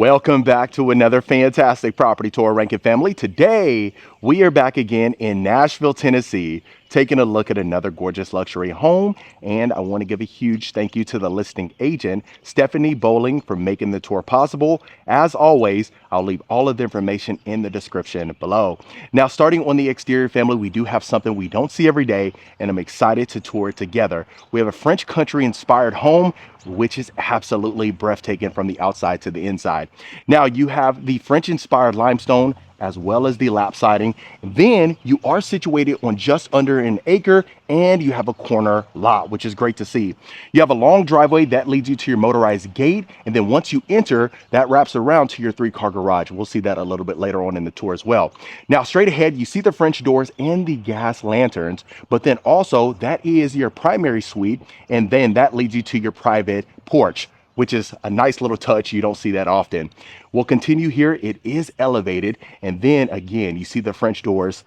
Welcome back to another fantastic property tour, Rankin family. Today, we are back again in Nashville, Tennessee, taking a look at another gorgeous luxury home. And I want to give a huge thank you to the listing agent, Stephanie Bowling, for making the tour possible. As always, I'll leave all of the information in the description below. Now, starting on the exterior, family, we do have something we don't see every day, and I'm excited to tour it together. We have a French country inspired home, which is absolutely breathtaking from the outside to the inside. Now you have the French inspired limestone as well as the lap siding. Then you are situated on just under an acre and you have a corner lot, which is great to see. You have a long driveway that leads you to your motorized gate. And then once you enter, that wraps around to your 3-car garage. We'll see that a little bit later on in the tour as well. Now, straight ahead, you see the French doors and the gas lanterns, but then also that is your primary suite. And then that leads you to your private porch, which is a nice little touch. You don't see that often. We'll continue here. It is elevated. And then again, you see the French doors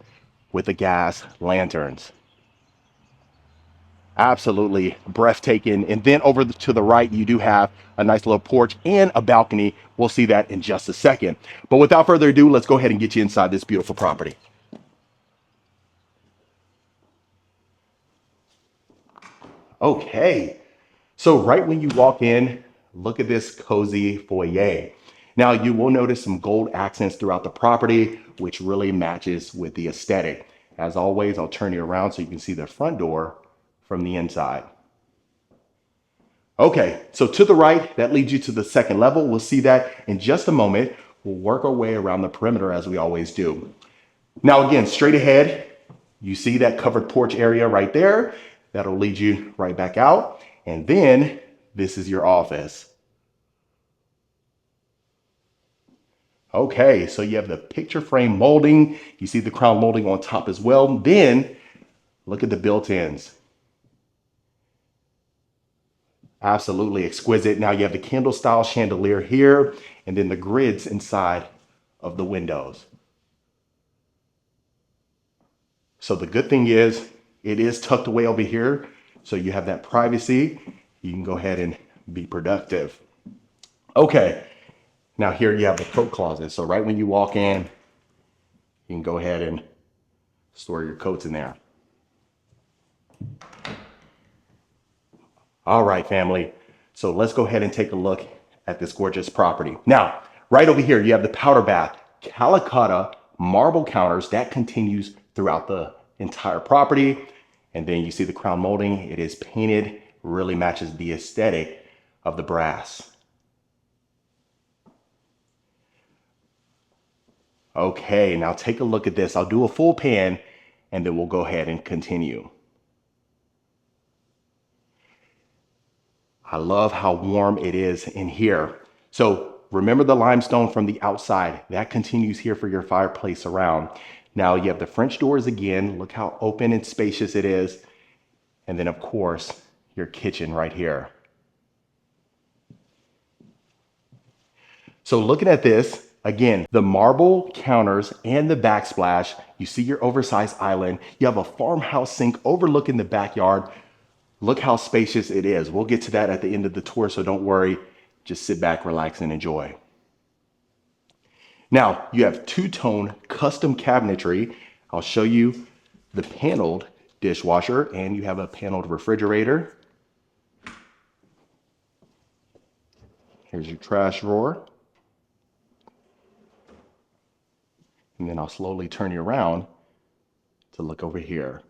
with the gas lanterns. Absolutely breathtaking. And then over to the right, you do have a nice little porch and a balcony. We'll see that in just a second. But without further ado, let's go ahead and get you inside this beautiful property. Okay. So right when you walk in, look at this cozy foyer. Now you will notice some gold accents throughout the property, which really matches with the aesthetic. As always, I'll turn you around so you can see the front door from the inside. Okay, so to the right, that leads you to the second level. We'll see that in just a moment. We'll work our way around the perimeter as we always do. Now again, straight ahead, you see that covered porch area right there. That'll lead you right back out. And then this is your office. Okay, so you have the picture frame molding. You see the crown molding on top as well. Then look at the built-ins. Absolutely exquisite. Now you have the candle style chandelier here, and then the grids inside of the windows. So the good thing is it is tucked away over here. So you have that privacy. You can go ahead and be productive. Okay. Now here you have the coat closet. So right when you walk in, you can go ahead and store your coats in there. All right, family. So let's go ahead and take a look at this gorgeous property. Now, right over here, you have the powder bath, Calicotta marble counters that continues throughout the entire property. And then you see the crown molding. It is painted, really matches the aesthetic of the brass. Okay, now take a look at this. I'll do a full pan and then we'll go ahead and continue. I love how warm it is in here. So remember the limestone from the outside. That continues here for your fireplace around. Now you have the French doors again. Look how open and spacious it is. And then of course, your kitchen right here. So looking at this, again, the marble counters and the backsplash, you see your oversized island. You have a farmhouse sink overlooking the backyard. Look how spacious it is. We'll get to that at the end of the tour, so don't worry. Just sit back, relax, and enjoy. Now, you have two-tone custom cabinetry. I'll show you the paneled dishwasher, and you have a paneled refrigerator. Here's your trash drawer. And then I'll slowly turn you around to look over here.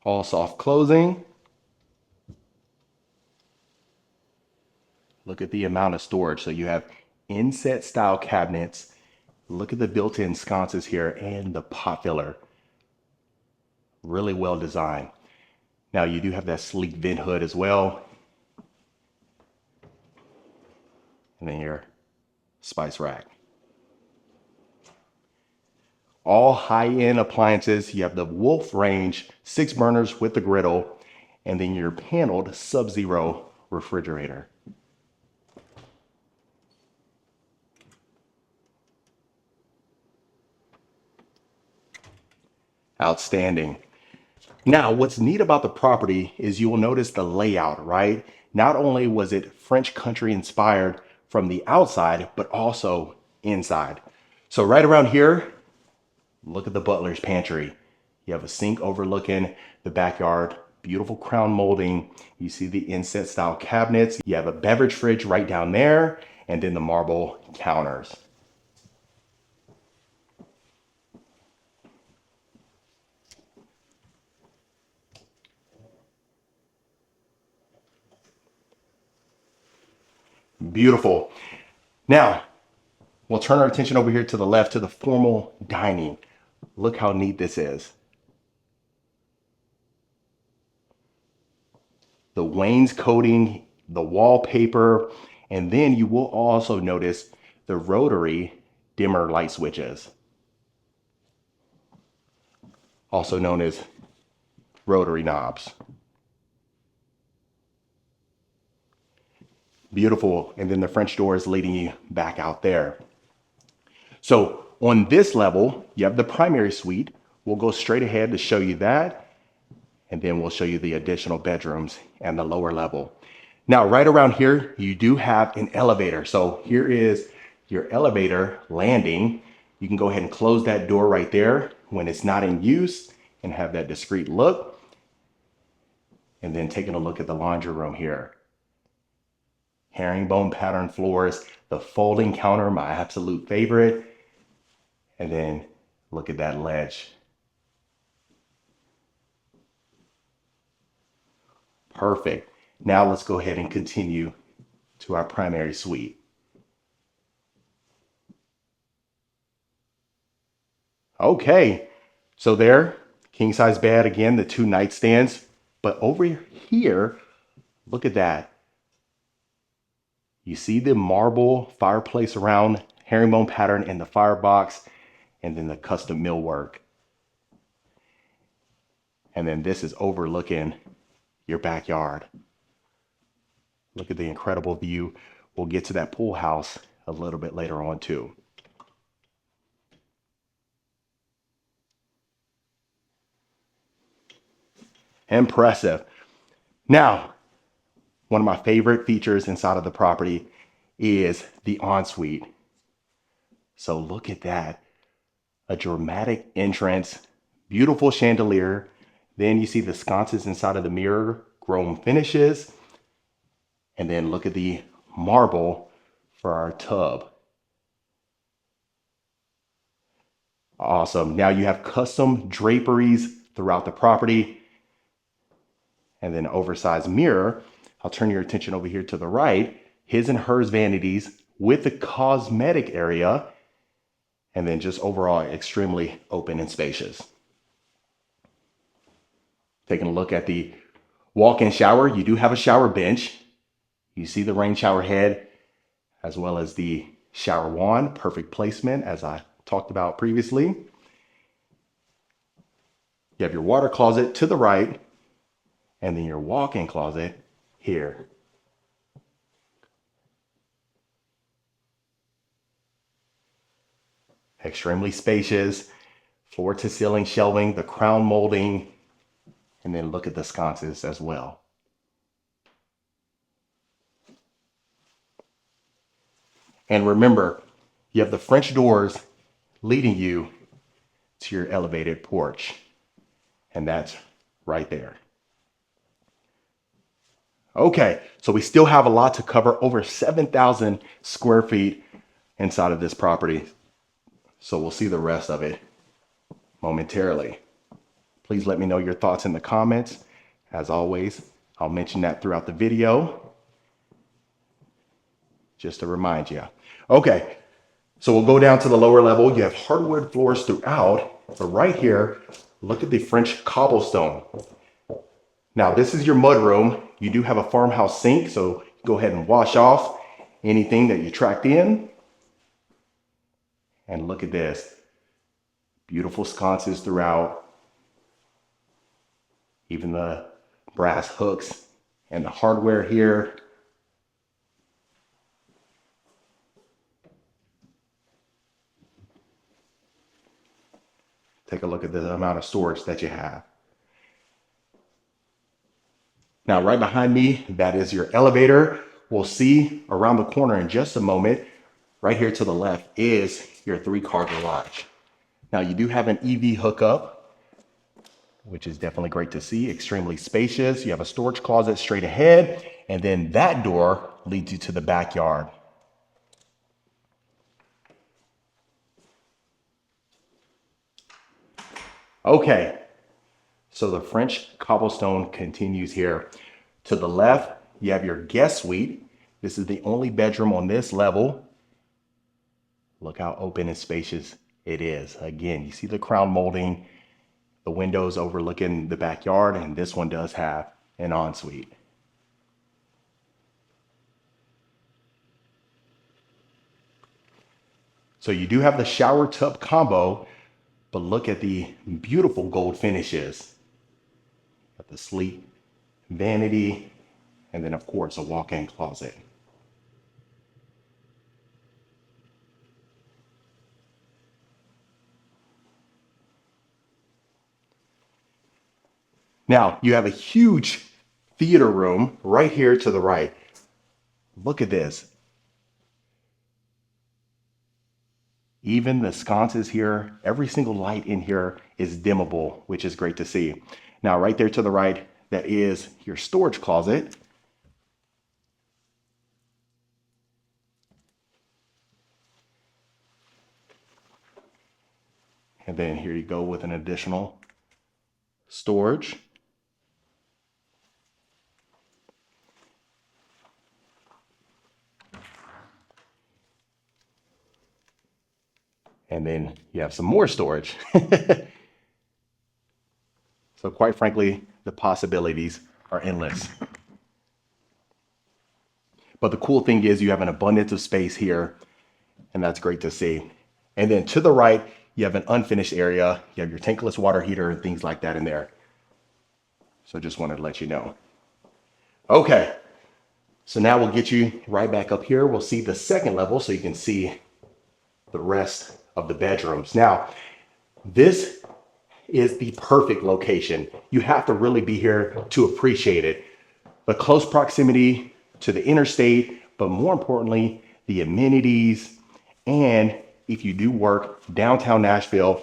All soft closing. Look at the amount of storage. So you have inset style cabinets. Look at the built-in sconces here and the pot filler. Really well designed. Now you do have that sleek vent hood as well. And then your spice rack. All high-end appliances. You have the Wolf range, 6 burners with the griddle, and then your paneled Sub-Zero refrigerator. Outstanding. Now, what's neat about the property is you will notice the layout, right? Not only was it French country inspired from the outside, but also inside. So right around here, look at the butler's pantry. You have a sink overlooking the backyard, beautiful crown molding. You see the inset style cabinets. You have a beverage fridge right down there, and then the marble counters. Beautiful. Now, we'll turn our attention over here to the left to the formal dining. Look how neat this is. The wainscoting, the wallpaper, and then you will also notice the rotary dimmer light switches, also known as rotary knobs. Beautiful. And then the French door is leading you back out there. So on this level, you have the primary suite. We'll go straight ahead to show you that. And then we'll show you the additional bedrooms and the lower level. Now, right around here, you do have an elevator. So here is your elevator landing. You can go ahead and close that door right there when it's not in use and have that discreet look. And then taking a look at the laundry room here. Herringbone pattern floors, the folding counter, my absolute favorite. And then look at that ledge. Perfect. Now let's go ahead and continue to our primary suite. Okay, so there, king size bed again, the two nightstands. But over here, look at that. You see the marble fireplace around, herringbone pattern in the firebox, and then the custom millwork. And then this is overlooking your backyard. Look at the incredible view. We'll get to that pool house a little bit later on too. Impressive. Now, one of my favorite features inside of the property is the ensuite. So look at that. A dramatic entrance, beautiful chandelier. Then you see the sconces inside of the mirror, chrome finishes. And then look at the marble for our tub. Awesome. Now you have custom draperies throughout the property. And then oversized mirror. I'll turn your attention over here to the right. His and hers vanities with the cosmetic area. And then just overall extremely open and spacious. Taking a look at the walk-in shower. You do have a shower bench. You see the rain shower head as well as the shower wand. Perfect placement as I talked about previously. You have your water closet to the right and then your walk-in closet here. Extremely spacious, floor to ceiling shelving, the crown molding, and then look at the sconces as well. And remember, you have the French doors leading you to your elevated porch. And that's right there. Okay, so we still have a lot to cover, over 7,000 square feet inside of this property. So we'll see the rest of it momentarily. Please let me know your thoughts in the comments. As always, I'll mention that throughout the video, just to remind you. Okay, so we'll go down to the lower level. You have hardwood floors throughout, but right here, look at the French cobblestone. Now, this is your mudroom. You do have a farmhouse sink, so go ahead and wash off anything that you tracked in. And look at this. Beautiful sconces throughout. Even the brass hooks and the hardware here. Take a look at the amount of storage that you have. Now, right behind me, that is your elevator. We'll see around the corner in just a moment. Right here to the left is your 3-car garage. Now, you do have an EV hookup, which is definitely great to see. Extremely spacious. You have a storage closet straight ahead, and then that door leads you to the backyard. Okay, so the French cobblestone continues here. To the left, you have your guest suite. This is the only bedroom on this level. Look how open and spacious it is. Again, you see the crown molding, the windows overlooking the backyard, and this one does have an ensuite. So you do have the shower tub combo, but look at the beautiful gold finishes. Got the sleek vanity, and then of course a walk-in closet. Now you have a huge theater room right here to the right. Look at this. Even the sconces here, every single light in here is dimmable, which is great to see. Now, right there to the right, that is your storage closet. And then here you go with an additional storage. And then you have some more storage. So quite frankly, the possibilities are endless. But the cool thing is you have an abundance of space here, and that's great to see. And then to the right, you have an unfinished area. You have your tankless water heater and things like that in there. So just wanted to let you know. Okay, so now we'll get you right back up here. We'll see the second level so you can see the rest of the bedrooms. Now, this is the perfect location. You have to really be here to appreciate it. The close proximity to the interstate, but more importantly, the amenities. And if you do work downtown Nashville,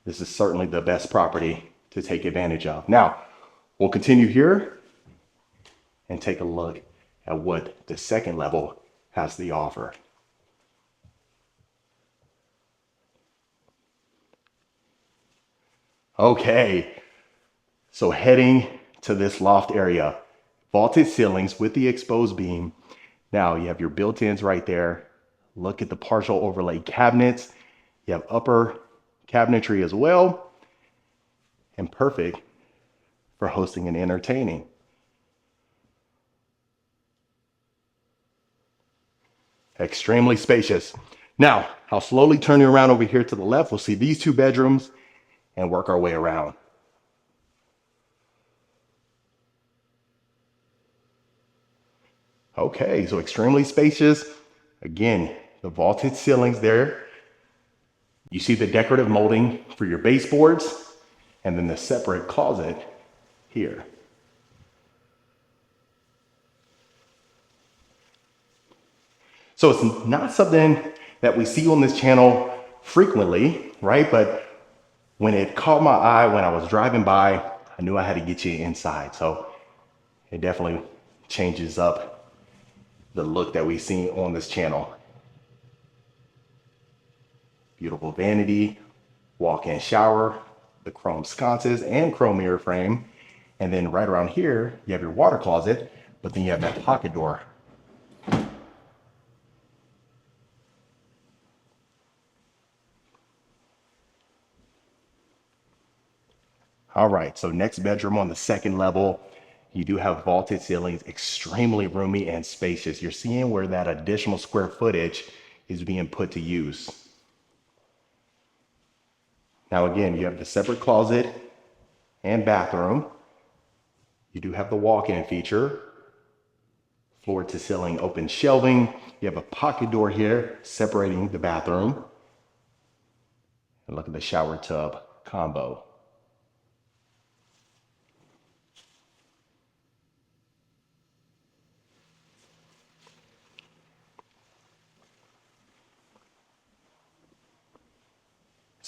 this is certainly the best property to take advantage of. Now, we'll continue here and take a look at what the second level has to offer. Okay, so heading to this loft area, vaulted ceilings with the exposed beam. Now you have your built-ins right there. Look at the partial overlay cabinets. You have upper cabinetry as well, and perfect for hosting and entertaining. Extremely spacious. Now, I'll slowly turn you around over here to the left. We'll see these 2 bedrooms and work our way around. Okay, so extremely spacious. Again, the vaulted ceilings there. You see the decorative molding for your baseboards, and then the separate closet here. So it's not something that we see on this channel frequently, right? But when it caught my eye when I was driving by, I knew I had to get you inside. So it definitely changes up the look that we see on this channel. Beautiful vanity, walk-in shower, the chrome sconces and chrome mirror frame. And then right around here, you have your water closet, but then you have that pocket door. All right, so next bedroom on the second level, you do have vaulted ceilings, extremely roomy and spacious. You're seeing where that additional square footage is being put to use. Now again, you have the separate closet and bathroom. You do have the walk-in feature, floor to ceiling open shelving. You have a pocket door here separating the bathroom. And look at the shower tub combo.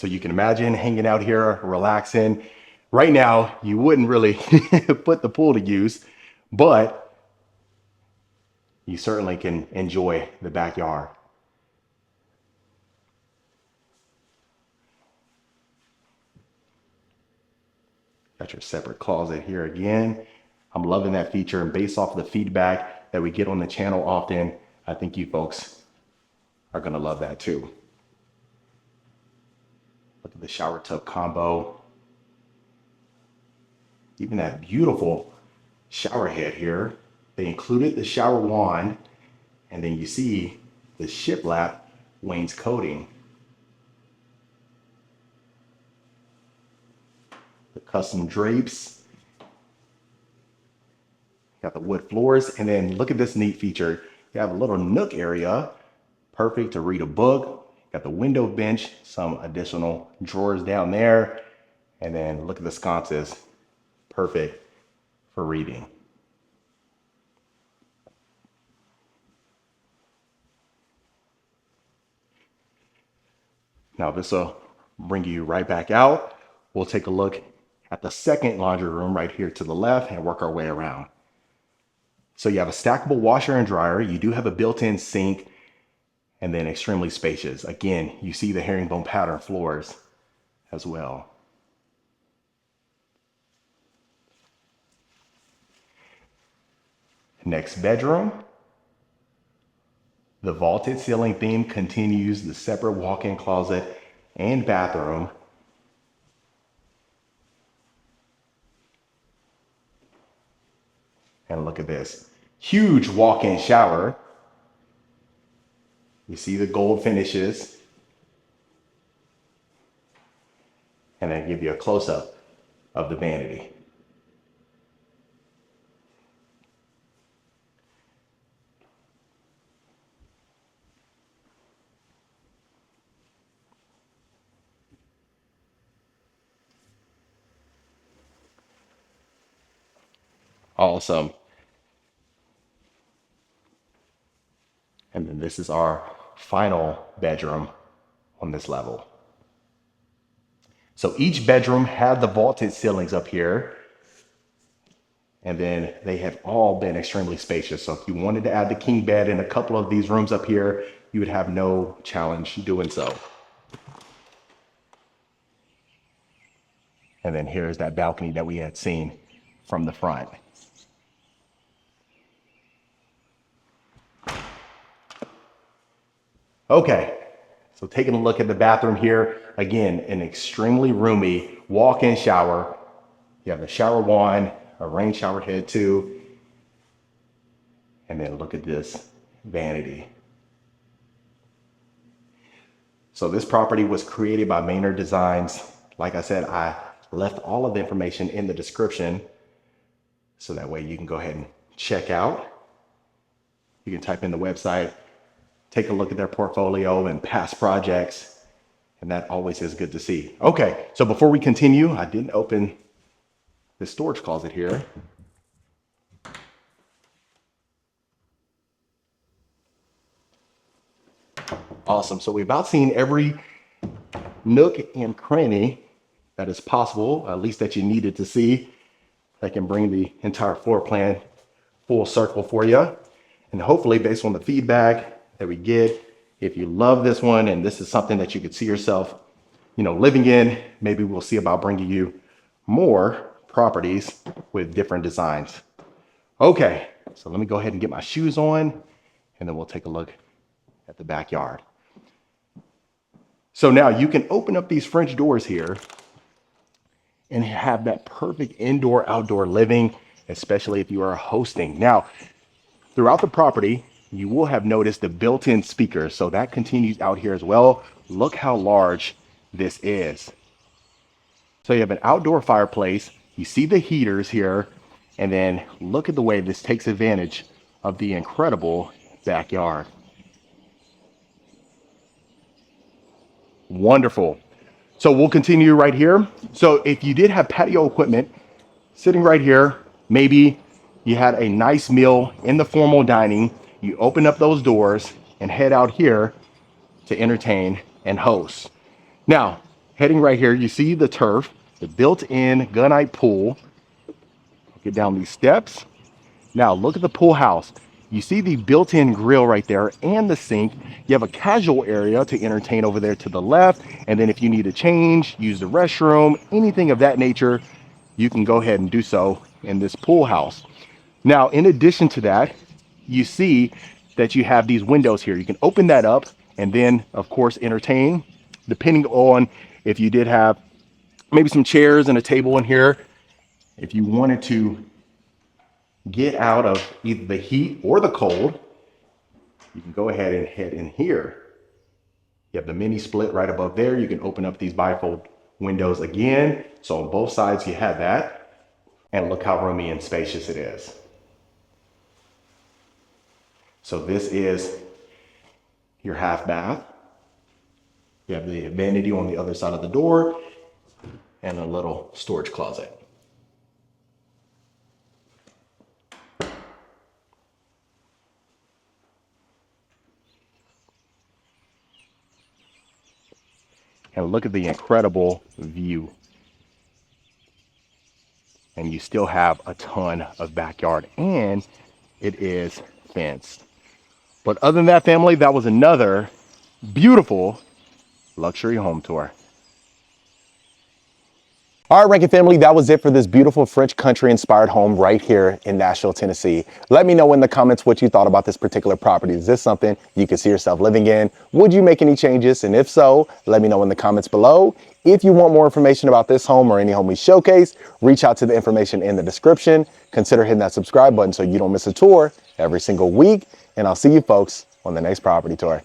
So you can imagine hanging out here, relaxing. Right now, you wouldn't really put the pool to use, but you certainly can enjoy the backyard. Got your separate closet here again. I'm loving that feature, and based off of the feedback that we get on the channel often, I think you folks are gonna love that too. Look at the shower tub combo. Even that beautiful shower head here. They included the shower wand, and then you see the shiplap wainscoting. The custom drapes. Got the wood floors, and then look at this neat feature. You have a little nook area, perfect to read a book. Got the window bench, some additional drawers down there, and then look at the sconces, perfect for reading. Now this will bring you right back out. We'll take a look at the second laundry room right here to the left and work our way around. So you have a stackable washer and dryer. You do have a built-in sink, and then extremely spacious. Again, you see the herringbone pattern floors as well. Next bedroom. The vaulted ceiling theme continues, the separate walk-in closet and bathroom. And look at this, huge walk-in shower. You see the gold finishes. And then give you a close-up of the vanity. Awesome. And then this is our final bedroom on this level. So each bedroom had the vaulted ceilings up here, and then they have all been extremely spacious. So if you wanted to add the king bed in a couple of these rooms up here, you would have no challenge doing so. And then here's that balcony that we had seen from the front. Okay, so taking a look at the bathroom here, again, an extremely roomy walk-in shower. You have a shower wand, a rain shower head too. And then look at this vanity. So this property was created by Manor Designs. Like I said, I left all of the information in the description, so that way you can go ahead and check out. You can type in the website, take a look at their portfolio and past projects, and that always is good to see. Okay, so before we continue, I didn't open the storage closet here. Awesome, so we've about seen every nook and cranny that is possible, at least that you needed to see. I can bring the entire floor plan full circle for you. And hopefully, based on the feedback that we get, if you love this one and this is something that you could see yourself, living in, maybe we'll see about bringing you more properties with different designs. Okay, so let me go ahead and get my shoes on, and then we'll take a look at the backyard. So now you can open up these French doors here and have that perfect indoor-outdoor living, especially if you are hosting. Now, throughout the property, you will have noticed the built-in speakers, so that continues out here as well. Look how large this is. So you have an outdoor fireplace, you see the heaters here, and then look at the way this takes advantage of the incredible backyard. Wonderful. So we'll continue right here. So if you did have patio equipment sitting right here, maybe you had a nice meal in the formal dining, you open up those doors and head out here to entertain and host. Now, Heading right here, you see the turf, the built-in gunite pool. Get down these steps. Now look at the pool house. You see the built-in grill right there and the sink. You have a casual area to entertain over there to the left. And then if you need to change, use the restroom, anything of that nature, you can go ahead and do so in this pool house. Now, in addition to that, you see that you have these windows here. You can open that up and then, of course, entertain, depending on if you did have maybe some chairs and a table in here. If you wanted to get out of either the heat or the cold, you can go ahead and head in here. You have the mini split right above there. You can open up these bifold windows again. So on both sides you have that. And look how roomy and spacious it is. So this is your half bath. You have the vanity on the other side of the door and a little storage closet. And look at the incredible view. And you still have a ton of backyard, and it is fenced. But other than that, family, that was another beautiful luxury home tour. All right, Rankin family, that was it for this beautiful French country inspired home right here in Nashville, Tennessee. Let me know in the comments what you thought about this particular property. Is this something you could see yourself living in? Would you make any changes? And if so, let me know in the comments below. If you want more information about this home or any home we showcase, reach out to the information in the description. Consider hitting that subscribe button so you don't miss a tour every single week. And I'll see you folks on the next property tour.